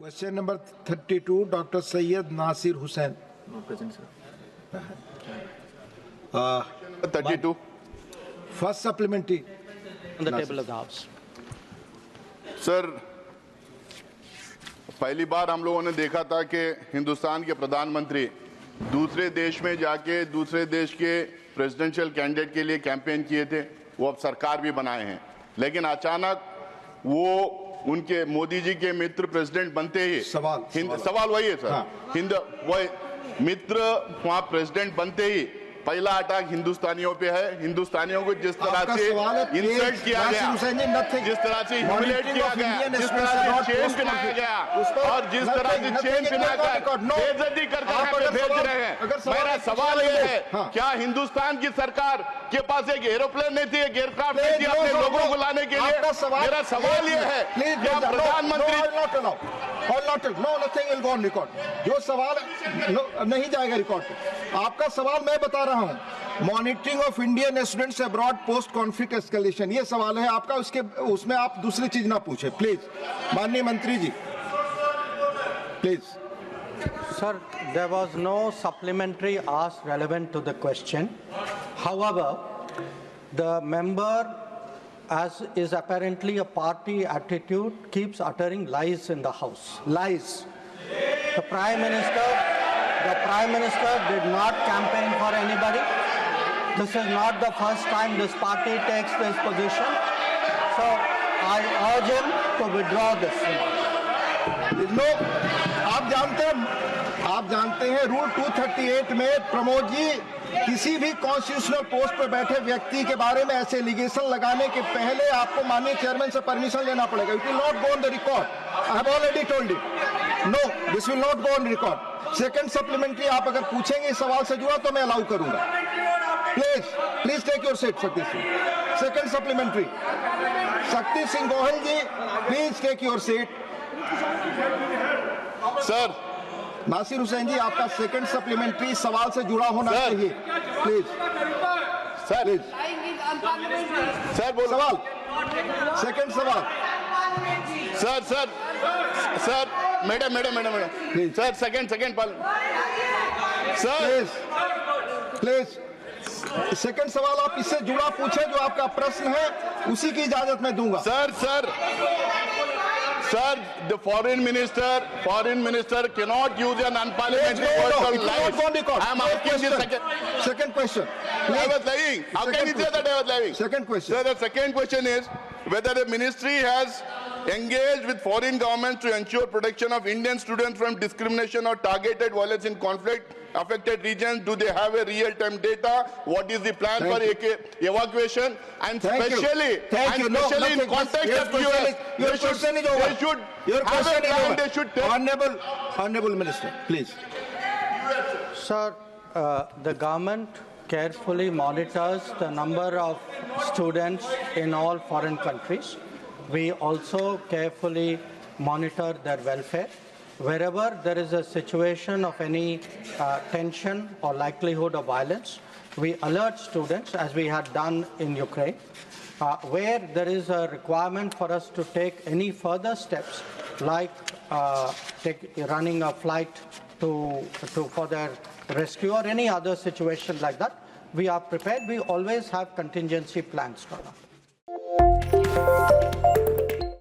Question number 32, Dr. Syed Nasir Hussain. No present, sir. 32. First supplementary. On the table of the House. Sir, पहली बार हम लोगों ने देखा था कि हिंदुस्तान के प्रधानमंत्री दूसरे देश में जाके दूसरे देश के प्रेसिडेंशियल कैंडिडेट के लिए कैंपेन किए थे। वो अब सरकार भी बनाए हैं, लेकिन अचानक वो उनके मोदी जी के मित्र प्रेसिडेंट बनते ही सवाल वही है सर। हाँ। वो मित्र वहाँ प्रेसिडेंट बनते ही पहला अटैक हिंदुस्तानियों पे है। हिंदुस्तानियों को जिस तरह से इंसल्ट किया गया, जिस तरह से ह्यूमिलेट किया गया, जिस तरह से चेन पहनाया गया और जिस तरह से चेन पहनाकर बेइज्जती करके हमें भेज रहे हैं। मेरा सवाल ये है, क्या हिंदुस्तान की सरकार के पास एक एरोप्लेन नहीं थी, एक एयरक्राफ्ट नहीं थी अपने लोगों को लाने के लिए? मेरा सवाल ये है, क्या प्रधानमंत्री जो सवाल नहीं जाएगा रिकॉर्ड पे। आपका सवाल मैं बता रहा हूं, monitoring of Indian students abroad post conflict escalation, ये सवाल है आपका। उसमें आप दूसरी चीज ना पूछे प्लीज। माननीय मंत्री जी please. Sir, there was no supplementary asked relevant to the question. However, the member, as is apparently a party attitude, keeps uttering lies in the House. Lies. The Prime Minister did not campaign for anybody. This is not the first time this party takes this position. So I urge him to withdraw this. लोग आप जानते हैं rule 238 में प्रमोद जी किसी भी constitutional post पर बैठे व्यक्ति के बारे में ऐसे एलिगेशन लगाने के पहले आपको माननीय चेयरमैन से परमिशन लेना पड़ेगा। It will not go on the record. I have already told it, no this will not go on record. Second supplementary आप अगर पूछेंगे इस सवाल से जुड़ा तो मैं अलाउ करूंगा। Please take your seat Shakti Singh. Second supplementary Shakti Singh Gohil ji, please take your seat. Sir Nasir Hussain ji, आपका सेकंड सप्लीमेंट्री सवाल से जुड़ा होना चाहिए। प्लीज सर, प्लीज सर बोलो। सवाल, सेकंड सवाल। Sir madam sir second Pal sir please second सवाल आप इससे जुड़ा पूछे, जो आपका प्रश्न है उसी की इजाजत मैं दूंगा। Sir, the foreign minister cannot use an unparliamentary word called lies. I am asking the second question. I was lying. How can you say that I was lying? Second question. Sir, the second question is whether the ministry has engaged with foreign governments to ensure protection of Indian students from discrimination or targeted violence in conflict affected regions. Do they have a real-time data? What is the plan for evacuation? And especially in context of US, your question is over. Your question is over. They should take. Honorable Minister, please. Sir, the government carefully monitors the number of students in all foreign countries. We also carefully monitor their welfare. Wherever there is a situation of any tension or likelihood of violence, we alert students, as we had done in Ukraine. Where there is a requirement for us to take any further steps, like running a flight for their rescue or any other situation like that, we are prepared. We always have contingency plans for that.